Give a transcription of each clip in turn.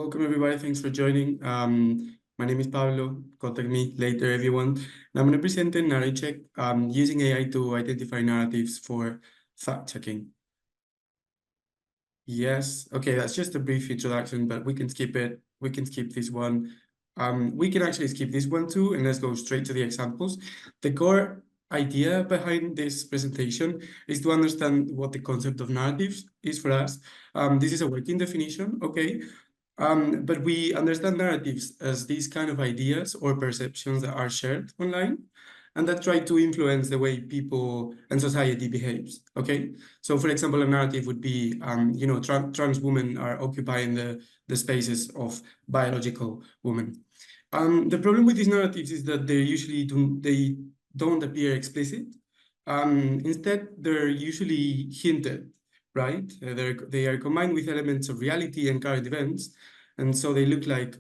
welcome everybody. Thanks for joining. My name is Pablo. Contact me later if you want. And I'm going to present in NarrAIcheck using AI to identify narratives for fact-checking. Yes, okay, that's just a brief introduction, but we can skip it. We can skip this one. We can actually skip this one too, and let's go straight to the examples. The core idea behind this presentation is to understand what the concept of narratives is for us. This is a working definition, okay? But we understand narratives as these kind of ideas or perceptions that are shared online and that try to influence the way people and society behaves, okay? So for example, a narrative would be, trans women are occupying the spaces of biological women. The problem with these narratives is that they don't appear explicit. Instead, they're usually hinted, right? They are combined with elements of reality and current events, and so they look like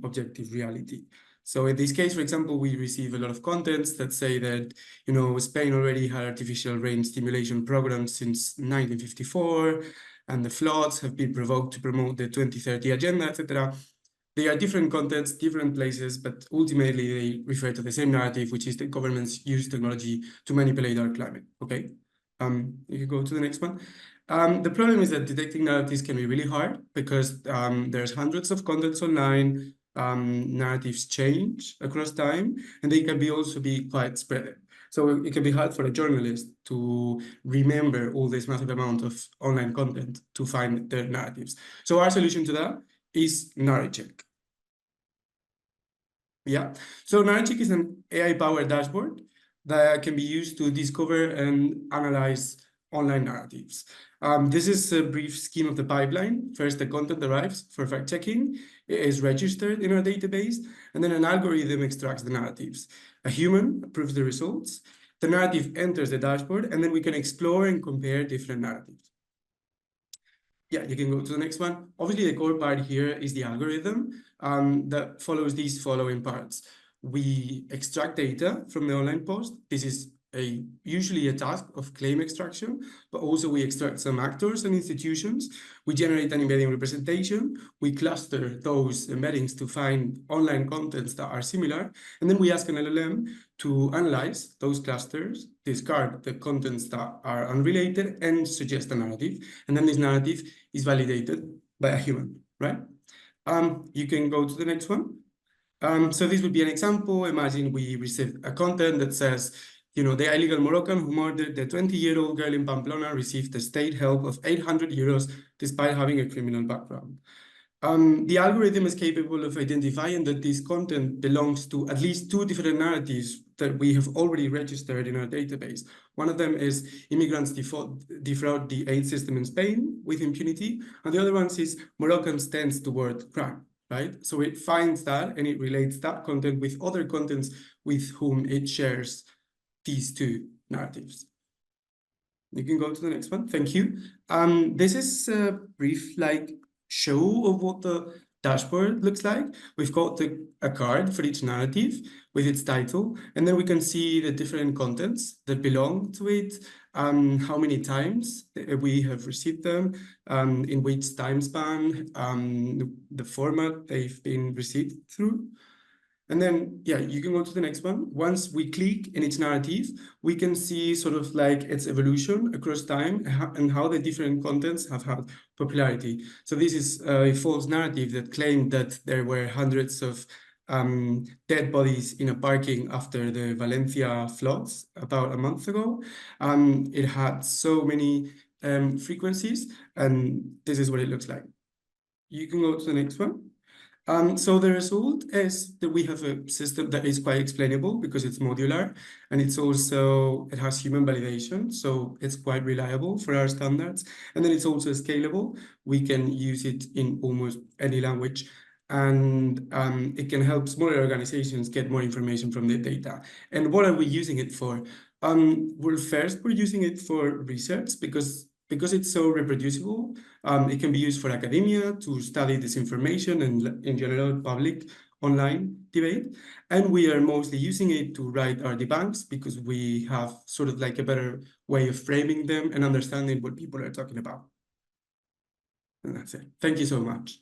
objective reality. So in this case, for example, we receive a lot of contents that say that, Spain already had artificial rain stimulation programs since 1954, and the floods have been provoked to promote the 2030 agenda, etc. They are different contents, different places, but ultimately they refer to the same narrative, which is that governments use technology to manipulate our climate, okay? You can go to the next one. The problem is that detecting narratives can be really hard because there's hundreds of contents online, narratives change across time, and they can also be quite spread. So it can be hard for a journalist to remember all this massive amount of online content to find their narratives. So our solution to that is NarrAIcheck. Yeah, so NarrAIcheck is an AI-powered dashboard that can be used to discover and analyze online narratives. This is a brief scheme of the pipeline. First, the content arrives for fact-checking. It is registered in our database, and then an algorithm extracts the narratives. A human approves the results. The narrative enters the dashboard, and then we can explore and compare different narratives. Yeah, you can go to the next one. Obviously, the core part here is the algorithm that follows these following parts. We extract data from the online post. This is usually a task of claim extraction, but also we extract some actors and institutions. We generate an embedding representation. We cluster those embeddings to find online contents that are similar. And then we ask an LLM to analyze those clusters, discard the contents that are unrelated, and suggest a narrative. And then this narrative is validated by a human, right? You can go to the next one. So this would be an example. Imagine we receive a content that says, the illegal Moroccan who murdered the 20-year-old girl in Pamplona received a state help of 800 euros despite having a criminal background. The algorithm is capable of identifying that this content belongs to at least two different narratives that we have already registered in our database. One of them is immigrants defraud the aid system in Spain with impunity, and the other one is Moroccans tends toward crime, right? So it finds that and it relates that content with other contents with whom it shares these two narratives. You can go to the next one. Thank you. This is a brief show of what the dashboard looks like. We've got a card for each narrative with its title, and then we can see the different contents that belong to it, how many times we have received them, in which time span, the format they've been received through. And then, yeah, you can go to the next one. Once we click in its narrative, we can see sort of its evolution across time and how the different contents have had popularity. So this is a false narrative that claimed that there were hundreds of dead bodies in a parking after the Valencia floods about a month ago. It had so many frequencies, and this is what it looks like. You can go to the next one. So the result is that we have a system that is quite explainable because it's modular, and it has human validation, so it's quite reliable for our standards. And then it's also scalable. We can use it in almost any language, and it can help smaller organizations get more information from the data. And what are we using it for? Well, first, we're using it for research because it's so reproducible. It can be used for academia to study disinformation and, in general, public online debate. And we are mostly using it to write our debunks because we have sort of a better way of framing them and understanding what people are talking about. And that's it. Thank you so much.